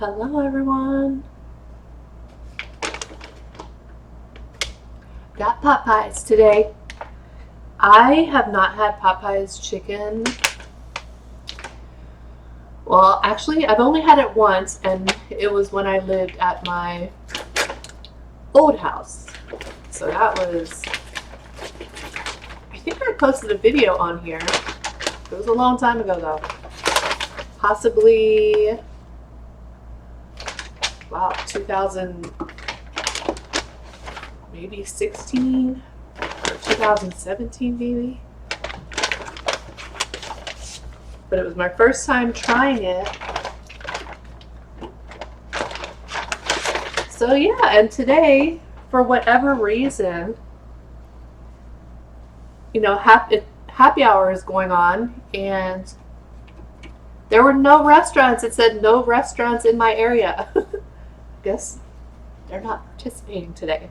Hello everyone. Got Popeyes today. I have not had Popeyes chicken. Well, actually, I've only had it once, and it was when I lived at my old house. So that was, I think I posted a video on here. It was a long time ago though. Possibly, wow, 2000, maybe 16 or 2017 maybe. But it was my first time trying it. So yeah, and today, for whatever reason, you know, happy hour is going on, and there were no restaurants. It said no restaurants in my area. Guess they're not participating today.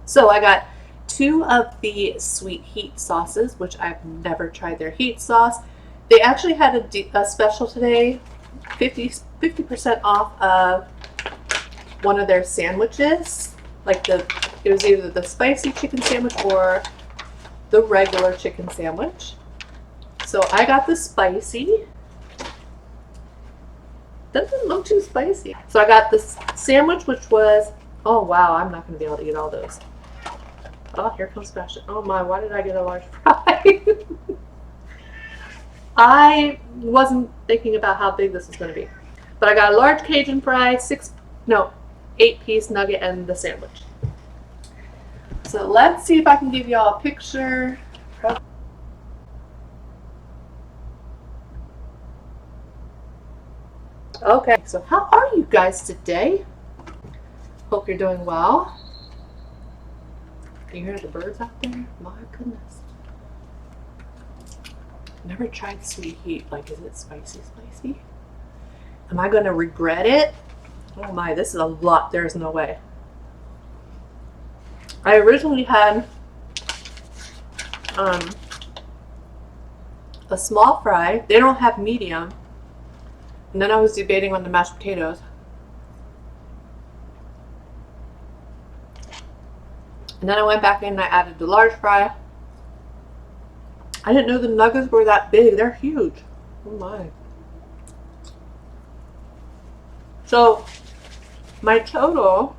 So I got 2 of the sweet heat sauces, which I've never tried their heat sauce. They actually had a special today, 50% off of one of their sandwiches. Like it was either the spicy chicken sandwich or the regular chicken sandwich. So I got the spicy. Doesn't look too spicy. So I got this sandwich, which was, oh wow, I'm not going to be able to eat all those. Oh, here comes Sebastian. Oh my, why did I get a large fry? I wasn't thinking about how big this is going to be. But I got a large Cajun fry, 8-piece nugget, and the sandwich. So let's see if I can give y'all a picture. Okay, so how are you guys today? Hope you're doing well. Can you hear the birds out there? My goodness. Never tried sweet heat. Like, is it spicy? Am I going to regret it? Oh my, this is a lot. There's no way. I originally had a small fry. They don't have medium. And then I was debating on the mashed potatoes. And then I went back in and I added the large fry. I didn't know the nuggets were that big. They're huge. Oh my. So my total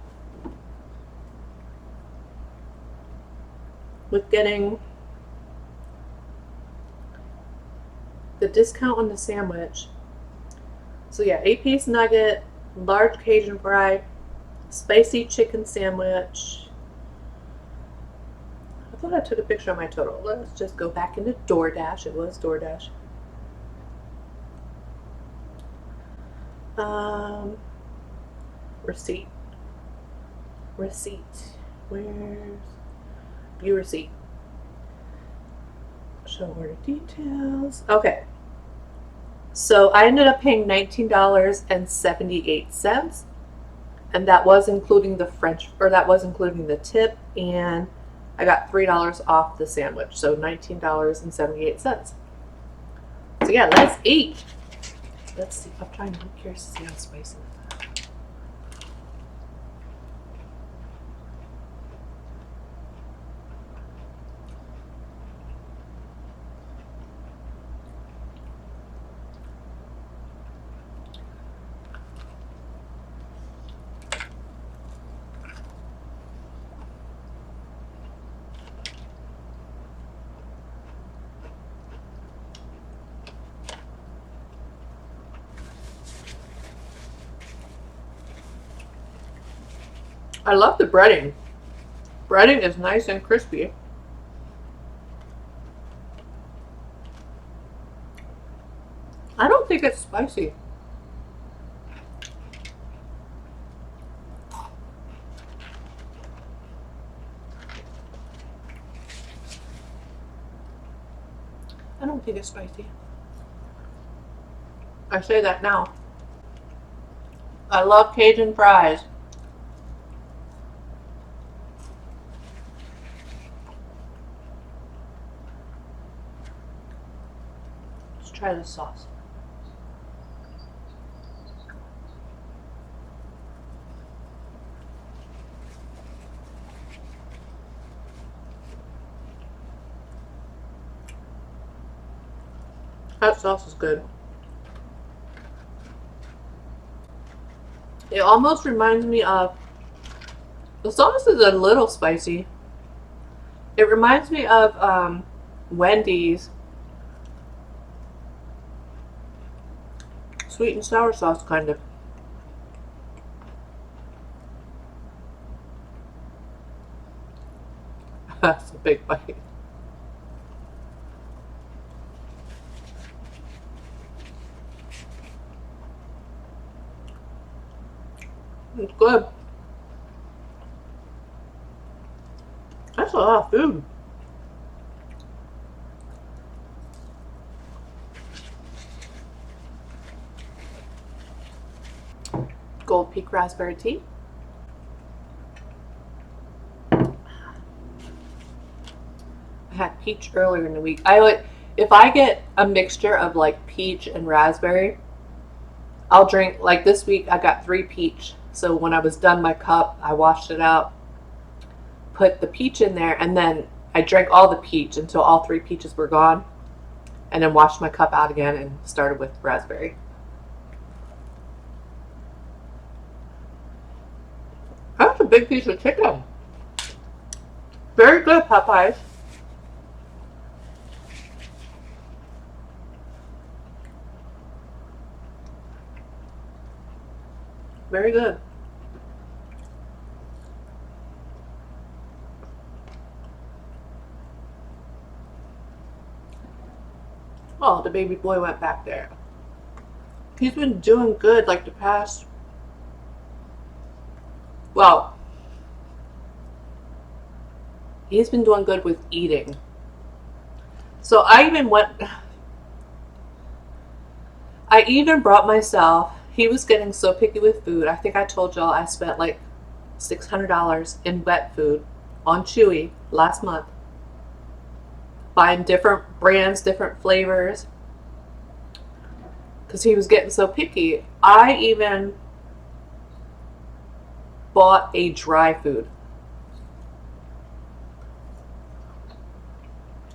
with getting the discount on the sandwich. So yeah, 8-piece nugget, large Cajun fry, spicy chicken sandwich. I thought I took a picture of my total. Let's just go back into DoorDash. It was DoorDash. Receipt. Where's view receipt? Show order details. Okay. So I ended up paying $19.78, and that was including the the tip, and I got $3 off the sandwich, so $19.78. So yeah, let's eat. Let's see. I'm curious to see how spicy. I love the breading. Breading is nice and crispy. I don't think it's spicy. I don't think it's spicy. I say that now. I love Cajun fries. Let's try the sauce. That sauce is good. It almost reminds me of, the sauce is a little spicy. It reminds me of Wendy's sweet and sour sauce, kind of. That's a big bite. It's good. That's a lot of food. Gold Peak raspberry tea. I had peach earlier in the week. If I get a mixture of like peach and raspberry, I'll drink, like this week I got 3 peach. So when I was done my cup, I washed it out, put the peach in there, and then I drank all the peach until all 3 peaches were gone, and then washed my cup out again and started with raspberry. That's a big piece of chicken. Very good, Popeyes. Very good. Oh, the baby boy went back there. He's been doing good like the past, well, he's been doing good with eating. So I even brought myself, he was getting so picky with food. I think I told y'all I spent like $600 in wet food on Chewy last month, buying different brands, different flavors, because he was getting so picky. I even bought a dry food.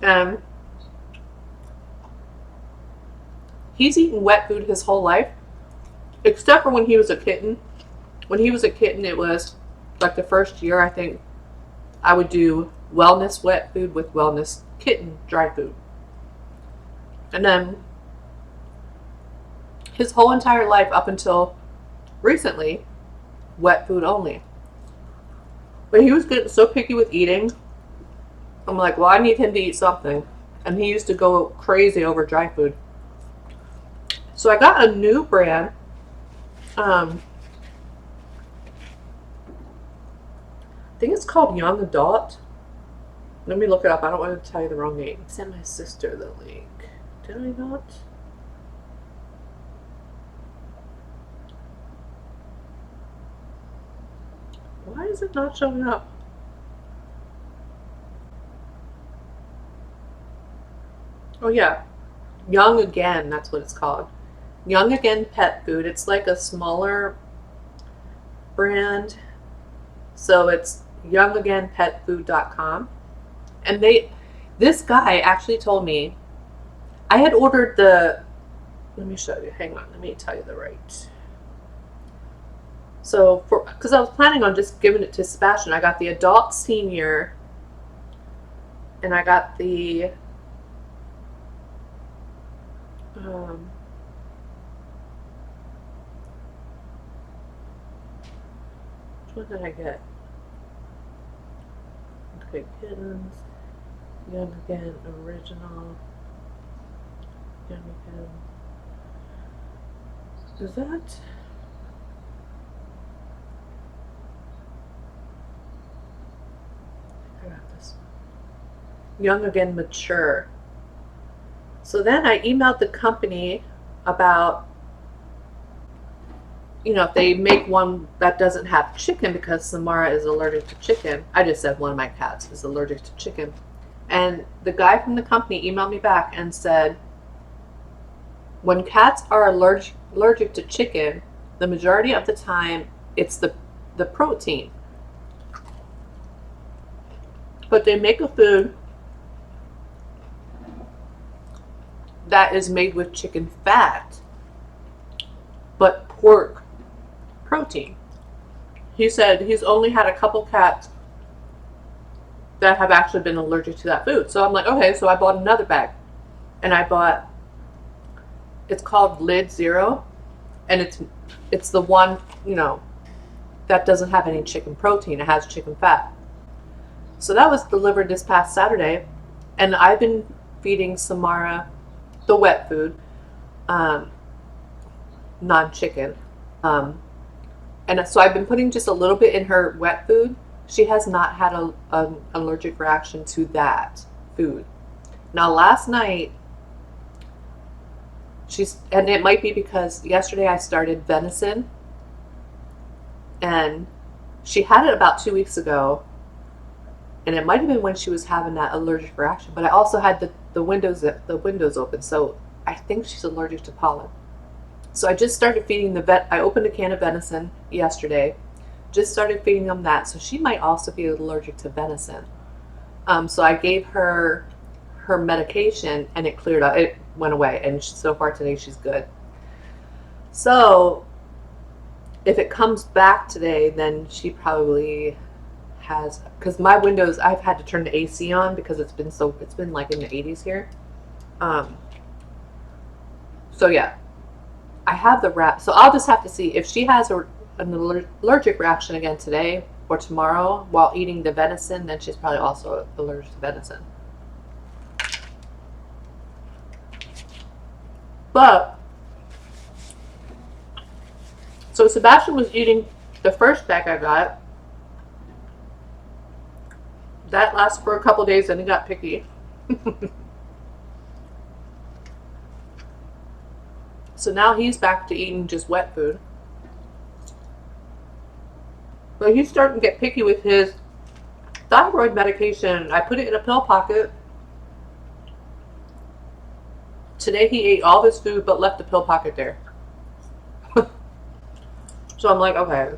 And he's eaten wet food his whole life, except for when he was a kitten. When he was a kitten, it was like the first year, I think, I would do wellness wet food with wellness kitten dry food. And then his whole entire life up until recently, wet food only. But he was getting so picky with eating. I'm like, well, I need him to eat something. And he used to go crazy over dry food. So I got a new brand. I think it's called Young Adult. Let me look it up. I don't want to tell you the wrong name. I sent my sister the link. Did I not? Why is it not showing up? Oh yeah, Young Again, that's what it's called. Young Again Pet Food. It's like a smaller brand. So it's youngagainpetfood.com. And this guy actually told me, I had ordered let me show you, hang on, let me tell you the right. So because I was planning on just giving it to Sebastian, I got the adult senior, and I got the which one did I get? Okay, kittens, Young Again original, Young Again. Is that? I got this one. Young Again Mature. So then I emailed the company about, if they make one that doesn't have chicken, because Samara is allergic to chicken. I just said one of my cats is allergic to chicken. And the guy from the company emailed me back and said, when cats are allergic to chicken, the majority of the time it's the protein. But they make a food that is made with chicken fat, but pork protein. He said he's only had a couple cats that have actually been allergic to that food. So I'm like, okay, so I bought another bag. And I bought, it's called Lid Zero, and it's the one, that doesn't have any chicken protein. It has chicken fat. So that was delivered this past Saturday, and I've been feeding Samara the wet food, non-chicken. And so I've been putting just a little bit in her wet food. She has not had an allergic reaction to that food. Now last night, and it might be because yesterday I started venison, and she had it about 2 weeks ago, and it might have been when she was having that allergic reaction, but I also had the windows open, so I think she's allergic to pollen. So I just started feeding I opened a can of venison yesterday, just started feeding them that, so she might also be allergic to venison. So I gave her medication, and it cleared up, it went away, and so far today she's good. So if it comes back today, then she probably has, because my windows, I've had to turn the AC on because it's been like in the 80s here. So yeah, I have the wrap, so I'll just have to see if she has an allergic reaction again today or tomorrow while eating the venison. Then she's probably also allergic to venison. But so Sebastian was eating the first bag I got. That lasted for a couple days, and he got picky. So now he's back to eating just wet food. But he's starting to get picky with his thyroid medication. I put it in a pill pocket. Today he ate all his food but left the pill pocket there. So I'm like, okay.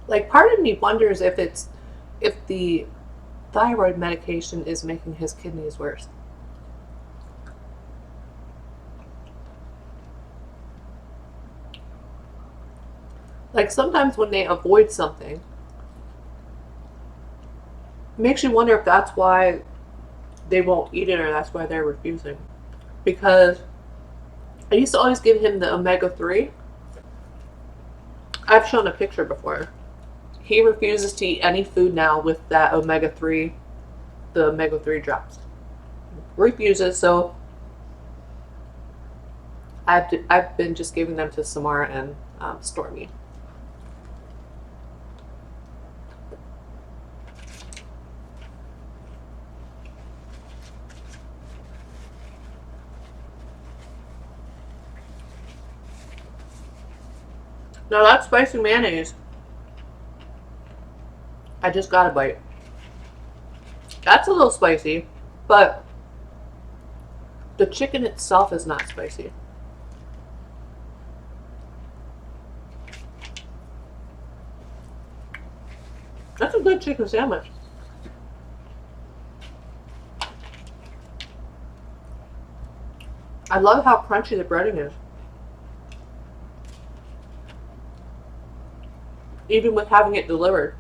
Like, part of me wonders if the thyroid medication is making his kidneys worse. Like, sometimes when they avoid something, it makes you wonder if that's why they won't eat it, or that's why they're refusing. Because I used to always give him the omega-3. I've shown a picture before. He refuses to eat any food now with that omega-3, the omega-3 drops. Refuses, so I've been just giving them to Samara and Stormy. Now that spicy mayonnaise, I just got a bite. That's a little spicy, but the chicken itself is not spicy. That's a good chicken sandwich. I love how crunchy the breading is. Even with having it delivered.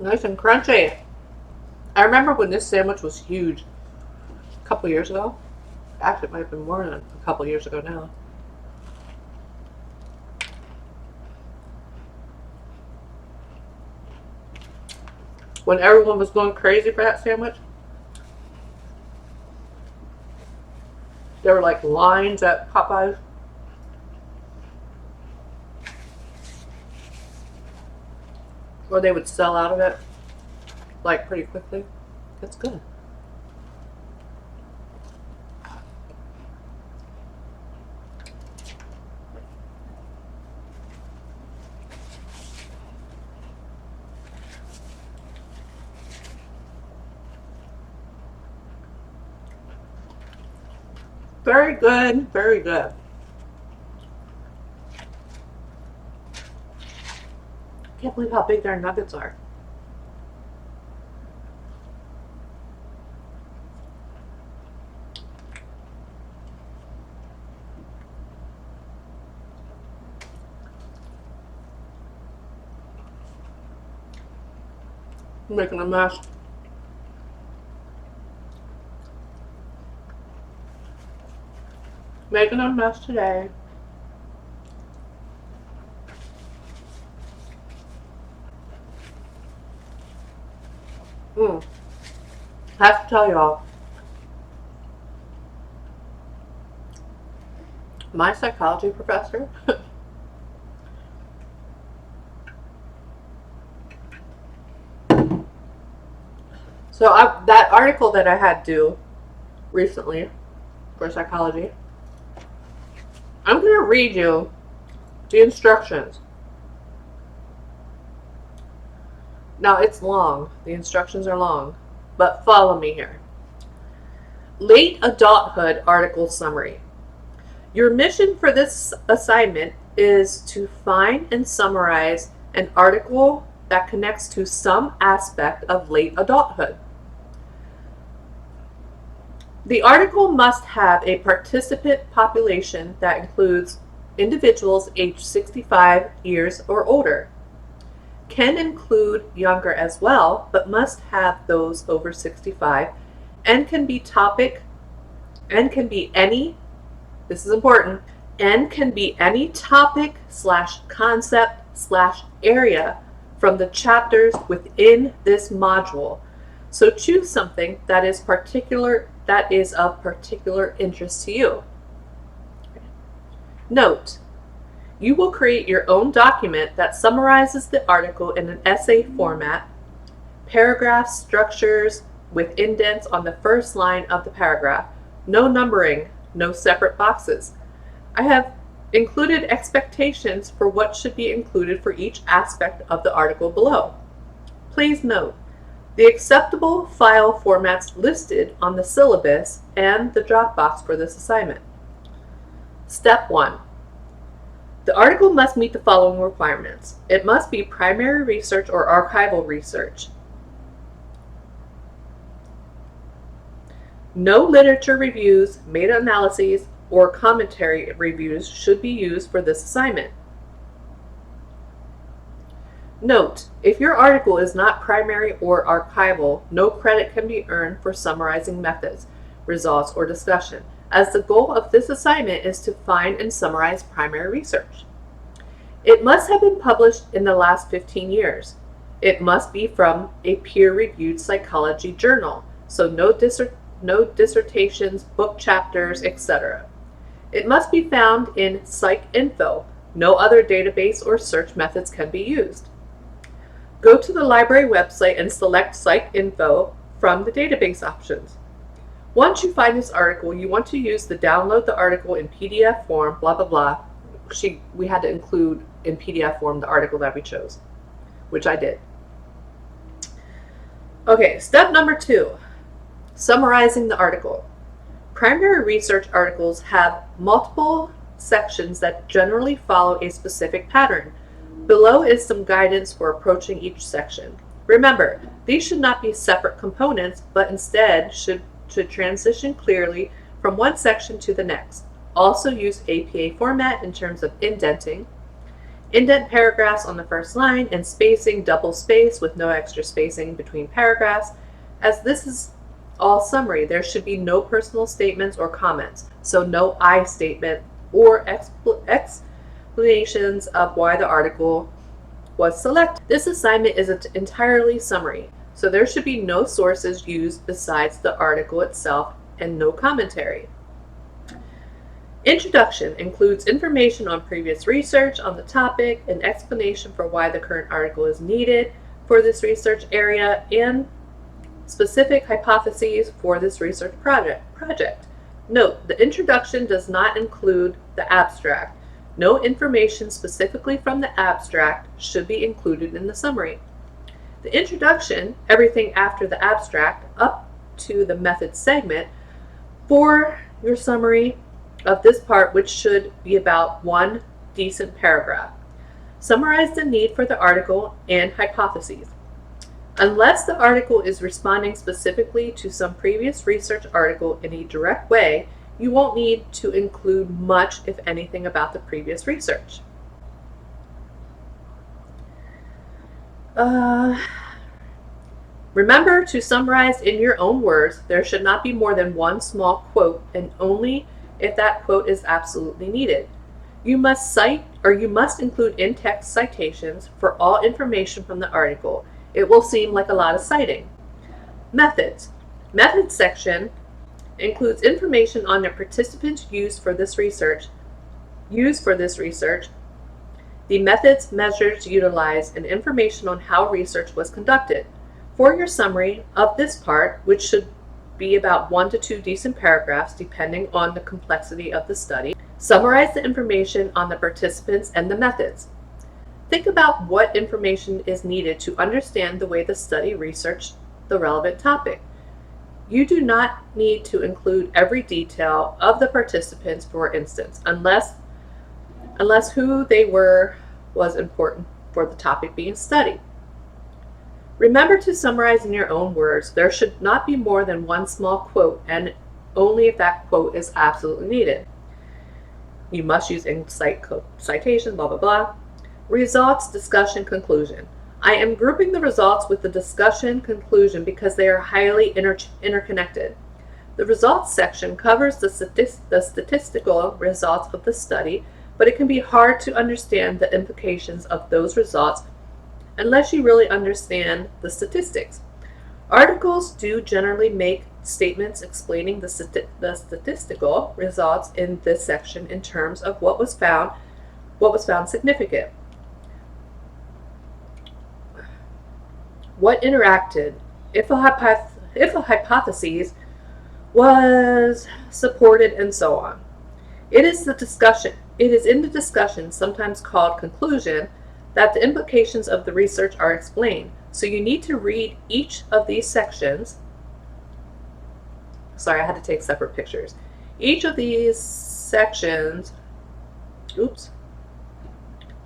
Nice and crunchy. I remember when this sandwich was huge a couple years ago. Actually, it might have been more than a couple years ago now. When everyone was going crazy for that sandwich. There were like lines at Popeyes. Or they would sell out of it like pretty quickly. That's good. Very good, very good. Can't believe how big their nuggets are. I'm making a mess. Making a mess today. I have to tell y'all, my psychology professor so that article that I had due recently for psychology, I'm going to read you the instructions. Now, it's long. The instructions are long, but follow me here. Late adulthood article summary. Your mission for this assignment is to find and summarize an article that connects to some aspect of late adulthood. The article must have a participant population that includes individuals aged 65 years or older. Can include younger as well, but must have those over 65, and can be any, this is important, and can be any topic / concept / area from the chapters within this module. So choose something that is of particular interest to you. Note, you will create your own document that summarizes the article in an essay format, paragraph structures with indents on the first line of the paragraph, no numbering, no separate boxes. I have included expectations for what should be included for each aspect of the article below. Please note, the acceptable file formats listed on the syllabus and the Dropbox for this assignment. Step 1. The article must meet the following requirements. It must be primary research or archival research. No literature reviews, meta-analyses, or commentary reviews should be used for this assignment. Note, if your article is not primary or archival, no credit can be earned for summarizing methods, results, or discussion, as the goal of this assignment is to find and summarize primary research. It must have been published in the last 15 years. It must be from a peer-reviewed psychology journal, so no dissertations, book chapters, etc. It must be found in PsycInfo. No other database or search methods can be used. Go to the library website and select PsycInfo from the database options. Once you find this article, you want to use the download the article in PDF form, blah, blah, blah. We had to include in PDF form the article that we chose, which I did. Okay, step number 2, summarizing the article. Primary research articles have multiple sections that generally follow a specific pattern. Below is some guidance for approaching each section. Remember, these should not be separate components, but instead should transition clearly from one section to the next. Also use APA format in terms of indenting. Indent paragraphs on the first line and spacing double space with no extra spacing between paragraphs. As this is all summary, there should be no personal statements or comments, so no I statement or explanations of why the article was selected. This assignment is entirely summary, so there should be no sources used besides the article itself and no commentary. Introduction includes information on previous research on the topic, an explanation for why the current article is needed for this research area, and specific hypotheses for this research project. Note, the introduction does not include the abstract. No information specifically from the abstract should be included in the summary. The introduction, everything after the abstract, up to the method segment, for your summary of this part, which should be about one decent paragraph. Summarize the need for the article and hypotheses. Unless the article is responding specifically to some previous research article in a direct way, you won't need to include much, if anything, about the previous research. Remember to summarize in your own words. There should not be more than one small quote, and only if that quote is absolutely needed. You must cite, or you must include in-text citations for all information from the article. It will seem like a lot of citing. Methods. Methods section includes information on the participants used for this research, the methods, measures utilized, and information on how research was conducted. For your summary of this part, which should be about 1 to 2 decent paragraphs depending on the complexity of the study, summarize the information on the participants and the methods. Think about what information is needed to understand the way the study researched the relevant topic. You do not need to include every detail of the participants, for instance, unless who they were was important for the topic being studied. Remember to summarize in your own words. There should not be more than one small quote, and only if that quote is absolutely needed. You must use citation, blah, blah, blah. Results, discussion, conclusion. I am grouping the results with the discussion conclusion because they are highly interconnected. The results section covers the statistical results of the study, but it can be hard to understand the implications of those results unless you really understand the statistics. Articles do generally make statements explaining the statistical results in this section in terms of what was found significant. What interacted, if a hypothesis was supported, and so on. It is in the discussion, sometimes called conclusion, that the implications of the research are explained. So you need to read each of these sections. Sorry, I had to take separate pictures. Each of these sections, now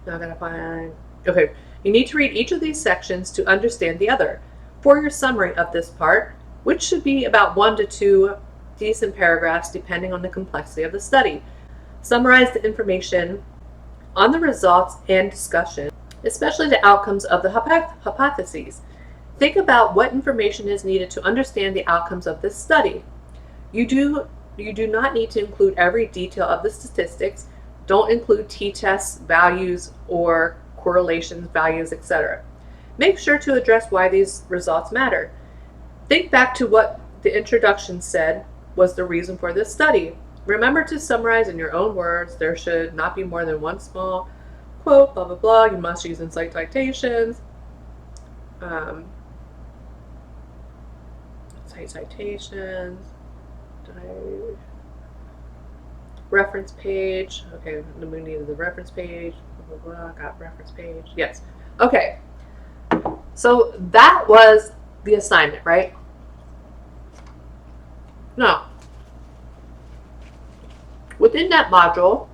I gotta find, okay. You need to read each of these sections to understand the other. For your summary of this part, which should be about 1 to 2 decent paragraphs depending on the complexity of the study, summarize the information on the results and discussion, especially the outcomes of the hypotheses. Think about what information is needed to understand the outcomes of this study. You do not need to include every detail of the statistics. Don't include t-tests, values, or correlations, values, etc. Make sure to address why these results matter. Think back to what the introduction said was the reason for this study. Remember to summarize in your own words. There should not be more than one small quote, blah, blah, blah. You must use in citations. Citations. Reference page. Okay, we needed the reference page. Blah, blah, blah. Got reference page. Yes. Okay. So that was the assignment, right? Now, within that module,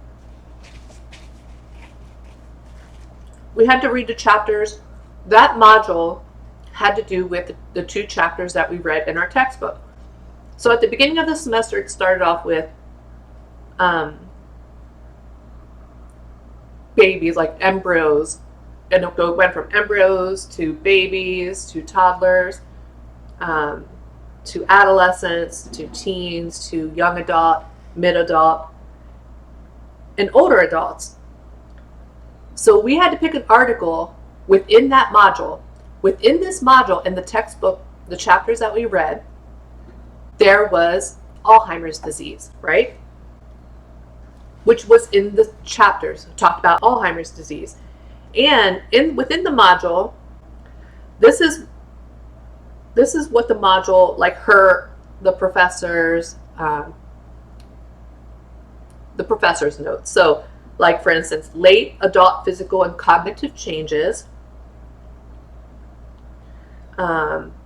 we had to read the chapters. That module had to do with the 2 chapters that we read in our textbook. So at the beginning of the semester, it started off with babies, like embryos, and it went from embryos to babies to toddlers, to adolescents, to teens, to young adult, mid-adult, and older adults. So we had to pick an article within that module. Within this module, in the textbook, the chapters that we read, there was Alzheimer's disease, right? Which was in the chapters, talked about Alzheimer's disease. And within the module, this is what the module, like the professor's notes. So, like for instance, late adult physical and cognitive changes,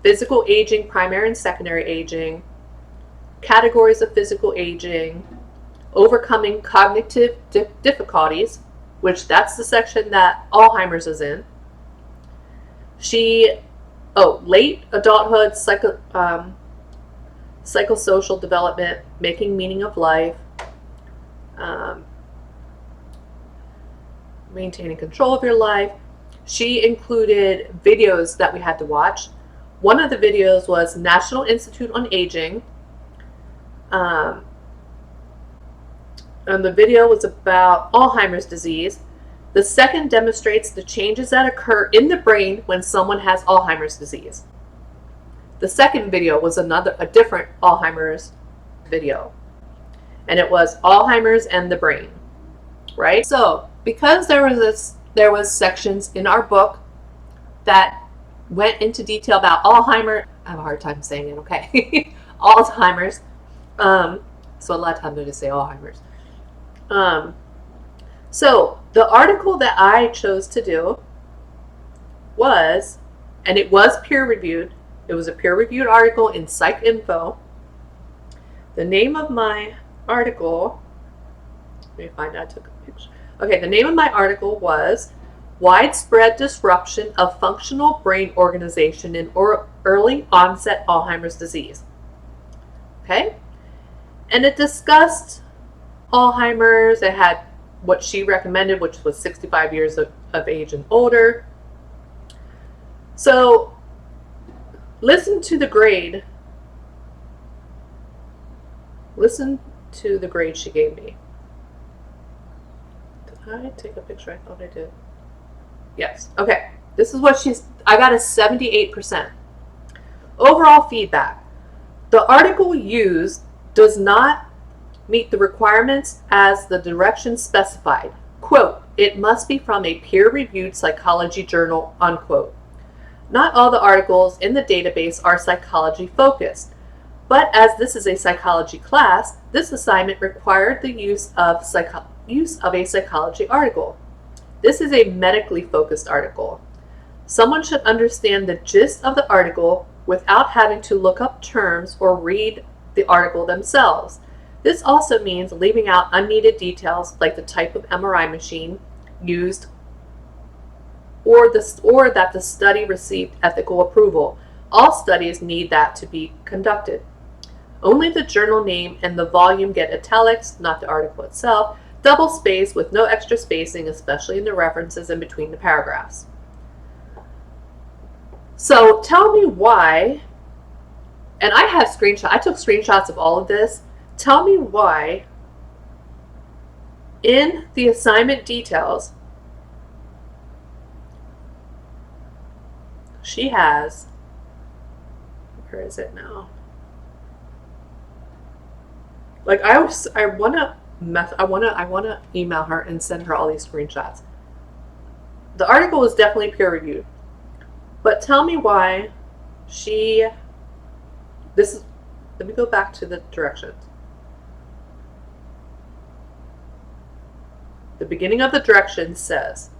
physical aging, primary and secondary aging, categories of physical aging, overcoming cognitive difficulties, which that's the section that Alzheimer's is in. Late adulthood, psychosocial development, making meaning of life, maintaining control of your life. She included videos that we had to watch. One of the videos was National Institute on Aging. And the video was about Alzheimer's disease. The second demonstrates the changes that occur in the brain when someone has Alzheimer's disease. The second video was a different Alzheimer's video. And it was Alzheimer's and the brain, right? So, because there was sections in our book that went into detail about Alzheimer's. I have a hard time saying it, okay. Alzheimer's. So a lot of times I just say Alzheimer's. So the article that I chose to do was, and it was peer reviewed. It was a peer reviewed article in Psych Info. The name of my article, let me find out, I took a picture. Okay, the name of my article was Widespread Disruption of Functional Brain Organization in Early Onset Alzheimer's Disease. Okay? And it discussed Alzheimer's. It had what she recommended, which was 65 years of age and older. So, listen to the grade. Listen to the grade she gave me. Did I take a picture? I thought I did. Yes. Okay. This is what I got a 78%. Overall feedback. The article used does not meet the requirements as the directions specified. Quote, it must be from a peer-reviewed psychology journal, unquote. Not all the articles in the database are psychology focused, but as this is a psychology class, this assignment required the use of a psychology article. This is a medically focused article. Someone should understand the gist of the article without having to look up terms or read the article themselves. This also means leaving out unneeded details like the type of MRI machine used or that the study received ethical approval. All studies need that to be conducted. Only the journal name and the volume get italics, not the article itself, double space with no extra spacing, especially in the references in between the paragraphs. So tell me why, and I have screenshots, I took screenshots of all of this. Tell me why in the assignment details she has, where is it now? Like I want to email her and send her all these screenshots. The article was definitely peer reviewed, but tell me why let me go back to the directions. The beginning of the directions says,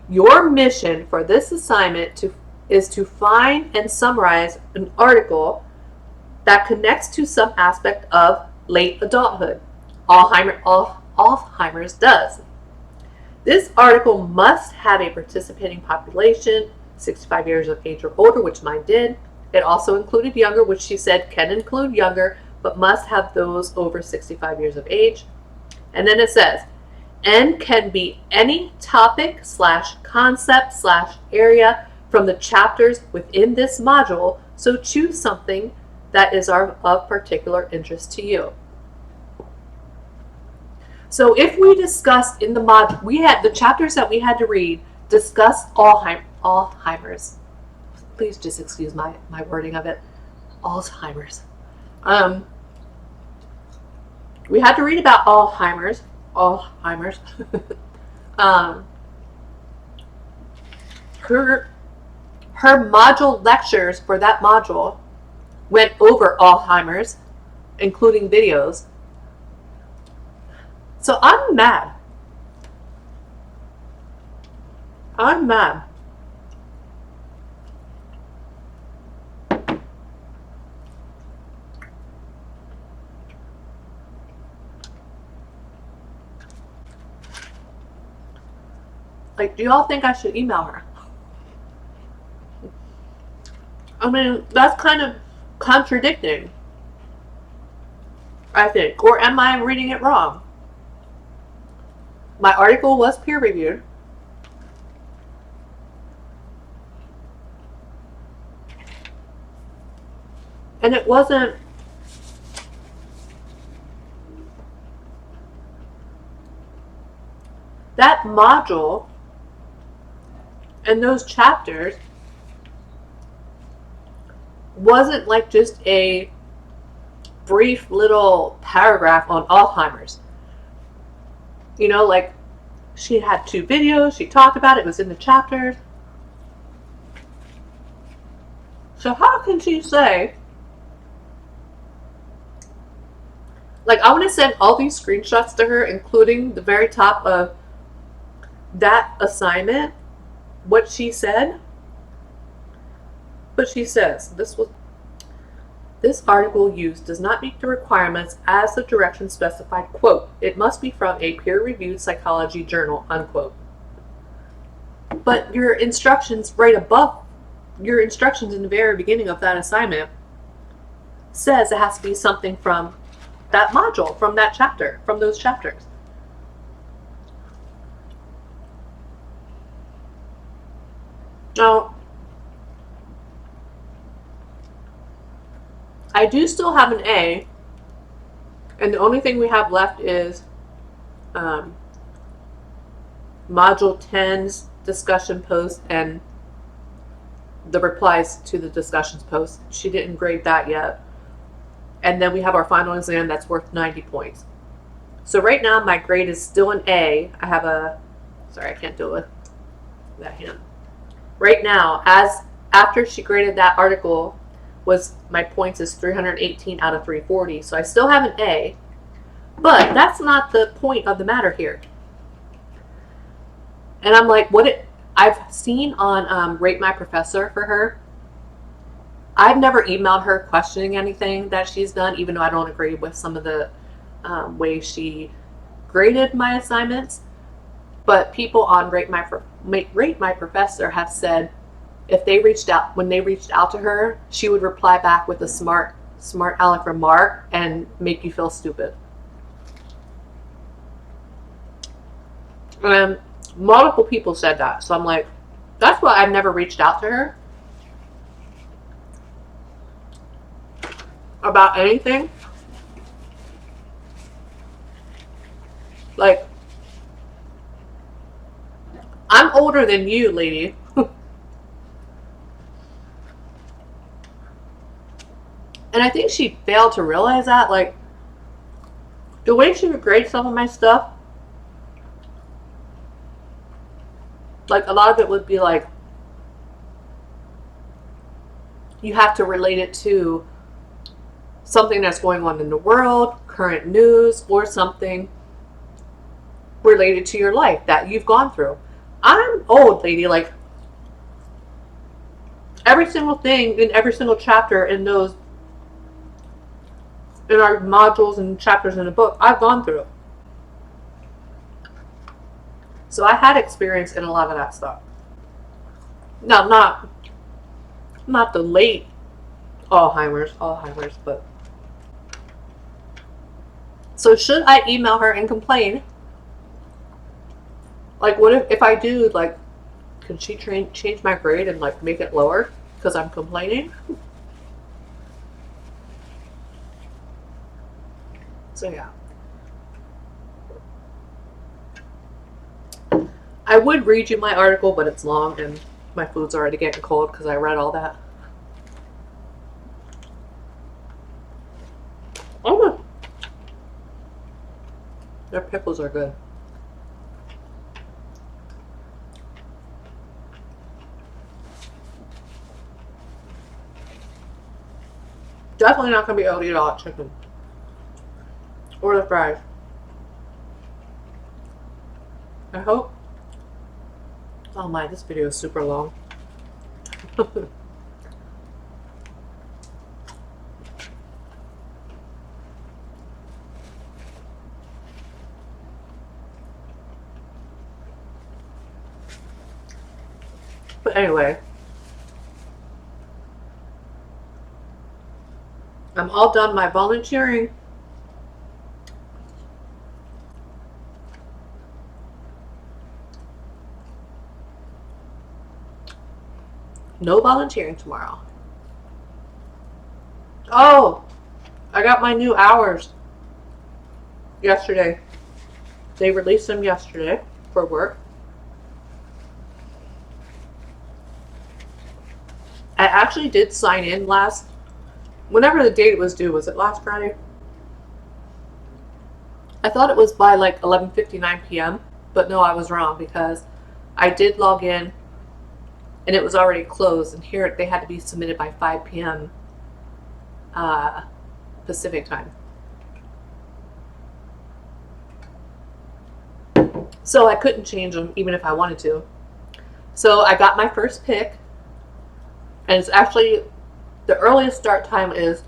your mission for this assignment is to find and summarize an article that connects to some aspect of late adulthood. Alzheimer's does. This article must have a participating population, 65 years of age or older, which mine did. It also included younger, which she said can include younger, but must have those over 65 years of age. And then it says, and can be any topic / concept / area from the chapters within this module, so choose something that is of particular interest to you. So if we discussed in the module, we had the chapters that we had to read discussed Alzheimer's. Please just excuse my wording of it. Alzheimer's. We had to read about Alzheimer's. Her module lectures for that module went over Alzheimer's, including videos. So I'm mad. Like, do y'all think I should email her? I mean, that's kind of contradicting, I think. Or am I reading it wrong? My article was peer reviewed. And it wasn't that module and those chapters wasn't like just a brief little paragraph on Alzheimer's. You know, like she had 2 videos, she talked about it, it was in the chapters. So how can she say, like, I want to send all these screenshots to her, including the very top of that assignment, what she said. But she says, this article used does not meet the requirements as the directions specified, quote, it must be from a peer-reviewed psychology journal, unquote. But your instructions right above, your instructions in the very beginning of that assignment says it has to be something from that module, from that chapter, from those chapters. Now, I do still have an A, and the only thing we have left is Module 10's discussion post and the replies to the discussions post. She didn't grade that yet. And then we have our final exam that's worth 90 points. So right now my grade is still an A. I have a, sorry, I can't do it with that hand. Right now, as after she graded that article, was my points is 318 out of 340. So I still have an A, but that's not the point of the matter here. And I'm like, I've seen on Rate My Professor for her. I've never emailed her questioning anything that she's done, even though I don't agree with some of the ways she graded my assignments. But people on Rate My Professor have said when they reached out to her, she would reply back with a smart aleck remark and make you feel stupid. And multiple people said that. So I'm like, that's why I've never reached out to her about anything. Like, I'm older than you, lady. And I think she failed to realize that. Like, the way she would grade some of my stuff, like, a lot of it would be like, you have to relate it to something that's going on in the world, current news, or something related to your life that you've gone through. I'm old, lady. Like, every single thing in every single chapter in our modules and chapters in the book, I've gone through. So I had experience in a lot of that stuff. Now, not the late Alzheimer's, but. So should I email her and complain? Like, what if I do, like, can she change my grade and, like, make it lower because I'm complaining? So yeah. I would read you my article, but it's long and my food's already getting cold because I read all that. Oh, their pickles are good. Definitely not going to be able to eat all that chicken. Or the fries. I hope. Oh my, this video is super long. But anyway, I'm all done my volunteering. No volunteering tomorrow. Oh, I got my new hours yesterday. They released them yesterday for work. I actually did sign in whenever the date was due. Was it last Friday? I thought it was by like 11:59 p.m. But no, I was wrong because I did log in and it was already closed. And here they had to be submitted by 5 p.m. Pacific time. So I couldn't change them even if I wanted to. So I got my first pick. And it's actually, the earliest start time is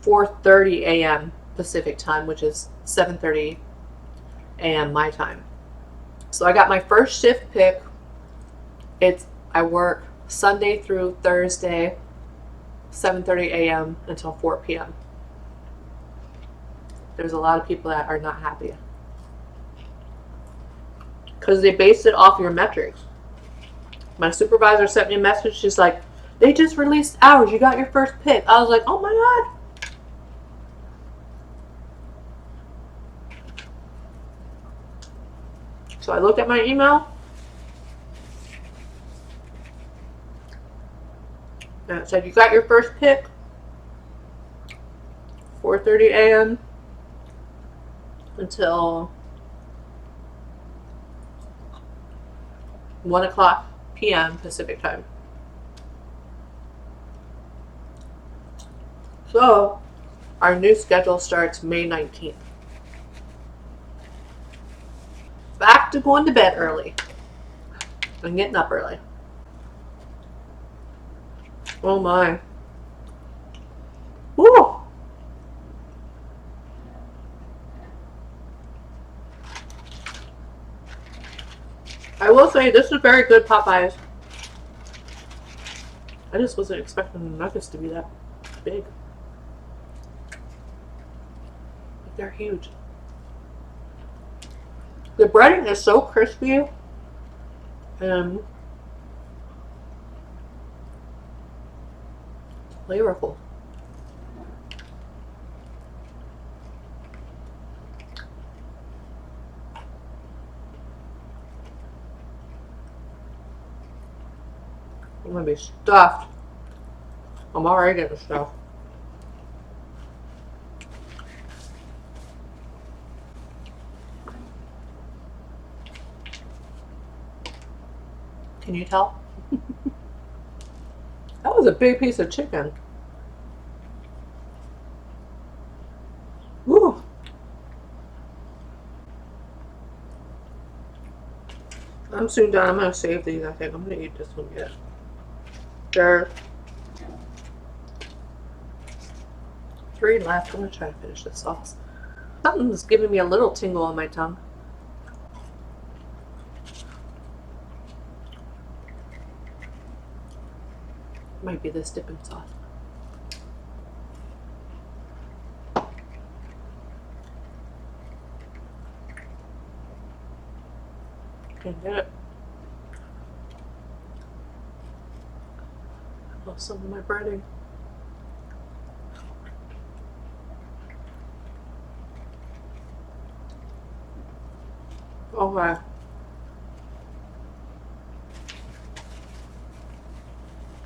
4:30 a.m. Pacific time, which is 7:30 a.m. my time. So I got my first shift pick. I work Sunday through Thursday, 7:30 a.m. until 4 p.m. There's a lot of people that are not happy because they base it off your metrics. My supervisor sent me a message. She's like, they just released hours. You got your first pick. I was like, oh my God. So I looked at my email. And it said, you got your first pick. 4:30 a.m. until 1 o'clock p.m. Pacific time. So, our new schedule starts May 19th. Back to going to bed early and getting up early. Oh my. Woo! I will say this is very good Popeyes. I just wasn't expecting the nuggets to be that big. But they're huge. The breading is so crispy and flavorful. I'm gonna be stuffed. I'm already getting stuffed. Can you tell? That was a big piece of chicken. Woo! I'm soon done. I'm gonna save these. I think I'm gonna eat this one yet. There. 3 left. I'm gonna try to finish this sauce. Something's giving me a little tingle on my tongue. Might be this dipping sauce. Can't get it. I lost some of my breading. Okay.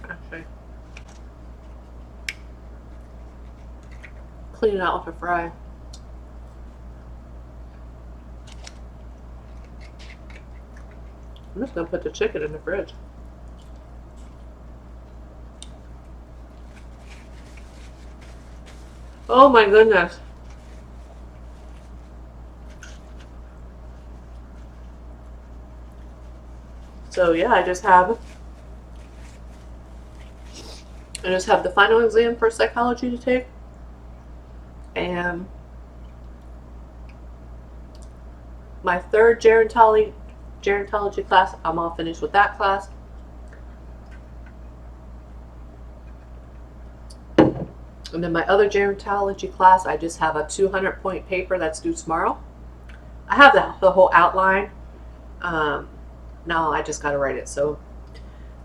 Actually, clean it out with a fry. I'm just gonna put the chicken in the fridge. Oh my goodness. So yeah, I just have the final exam for psychology to take, and my third gerontology class. I'm all finished with that class. And then my other gerontology class, I just have a 200-point paper that's due tomorrow. I have the whole outline. Now I just got to write it. So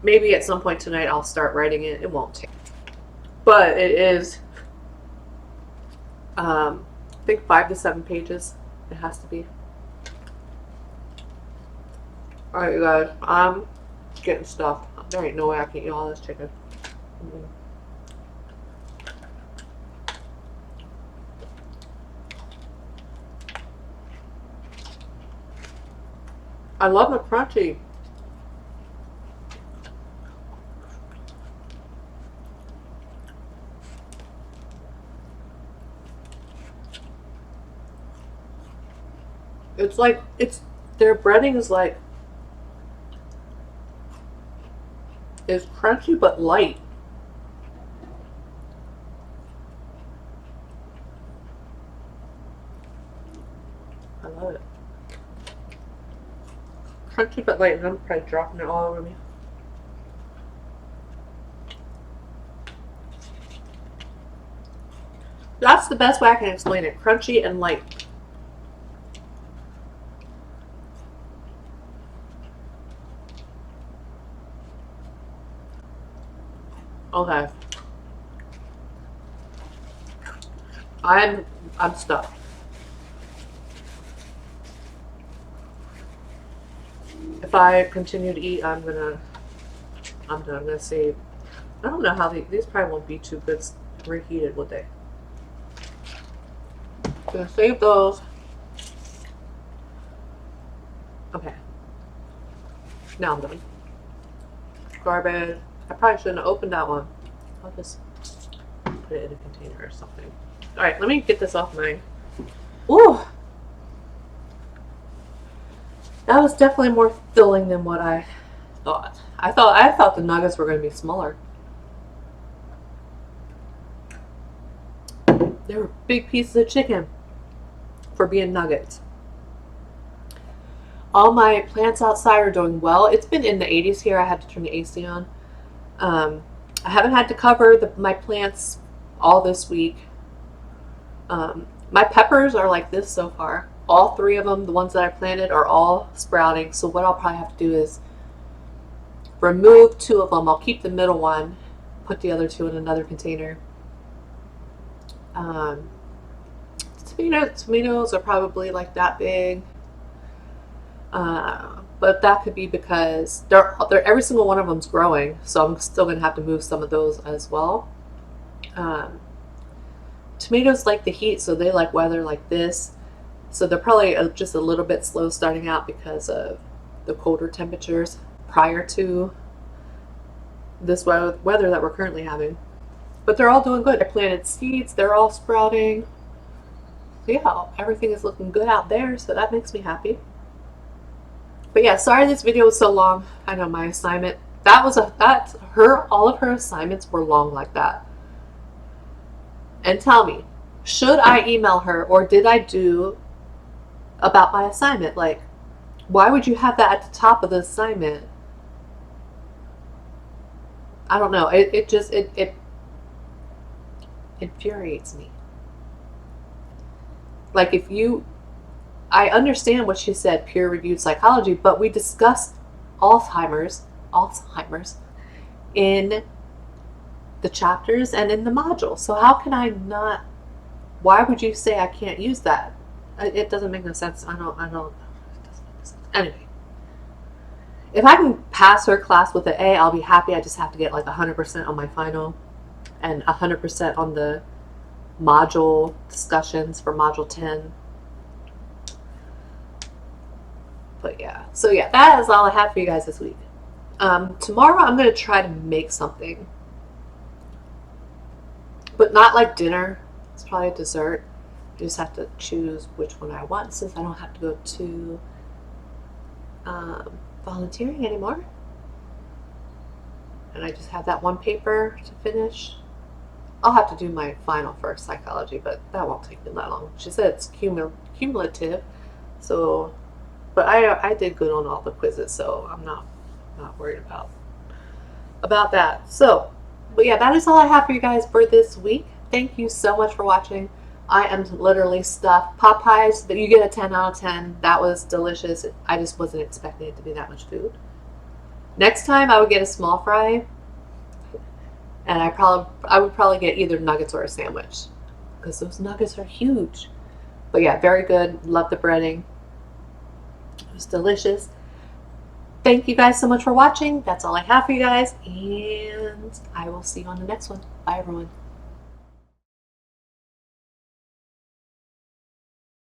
maybe at some point tonight I'll start writing it. It won't take. But it is, I think 5 to 7 pages. It has to be. Alright, you guys. I'm getting stuffed. There ain't no way I can eat all this chicken. I love the crunchy. It's like, their breading is like, it's crunchy but light. I love it. Crunchy but light, and I'm probably dropping it all over me. That's the best way I can explain it. Crunchy and light. Okay. I'm stuffed. If I continue to eat, I'm gonna save. I don't know how these probably won't be too good reheated, would they? Gonna save those. Okay. Now I'm done. Garbage. I probably shouldn't have opened that one. I'll just put it in a container or something. Alright, let me get this off my... Ooh! That was definitely more filling than what I thought. I thought the nuggets were going to be smaller. They were big pieces of chicken for being nuggets. All my plants outside are doing well. It's been in the 80s here. I had to turn the AC on. I haven't had to cover my plants all this week. My peppers are like this so far. All 3 of them, the ones that I planted, are all sprouting. So what I'll probably have to do is remove 2 of them. I'll keep the middle one, put the other 2 in another container. Tomatoes are probably like that big. But that could be because they're every single one of them's growing, so I'm still gonna have to move some of those as well. Tomatoes like the heat, so they like weather like this. So they're probably just a little bit slow starting out because of the colder temperatures prior to this weather that we're currently having. But they're all doing good. I planted seeds, they're all sprouting. So yeah, everything is looking good out there, so that makes me happy. But yeah, sorry this video was so long. I know my assignment, all of her assignments were long like that. And tell me, should I email her, or did I do about my assignment? Like, why would you have that at the top of the assignment? I don't know. It just infuriates me. Like, I understand what she said, peer-reviewed psychology, but we discussed Alzheimer's in the chapters and in the module. So how can I not? Why would you say I can't use that? It doesn't make no sense. I don't. It doesn't make sense. Anyway, if I can pass her class with an A, I'll be happy. I just have to get like 100% on my final and 100% on the module discussions for module 10. But yeah, so yeah, that is all I have for you guys this week. Tomorrow I'm going to try to make something, but not like dinner. It's probably a dessert. You just have to choose which one I want, since I don't have to go to volunteering anymore. And I just have that one paper to finish. I'll have to do my final for psychology, but that won't take me that long. She said it's cumulative, so, but I did good on all the quizzes, so I'm not worried about that. So, but yeah, that is all I have for you guys for this week. Thank you so much for watching. I am literally stuffed. Popeyes, that you get a 10 out of 10. That was delicious. I just wasn't expecting it to be that much food. Next time I would get a small fry, and I would probably get either nuggets or a sandwich because those nuggets are huge. But yeah, very good. Love the breading. It was delicious. Thank you guys so much for watching. That's all I have for you guys, and I will see you on the next one. Bye, everyone.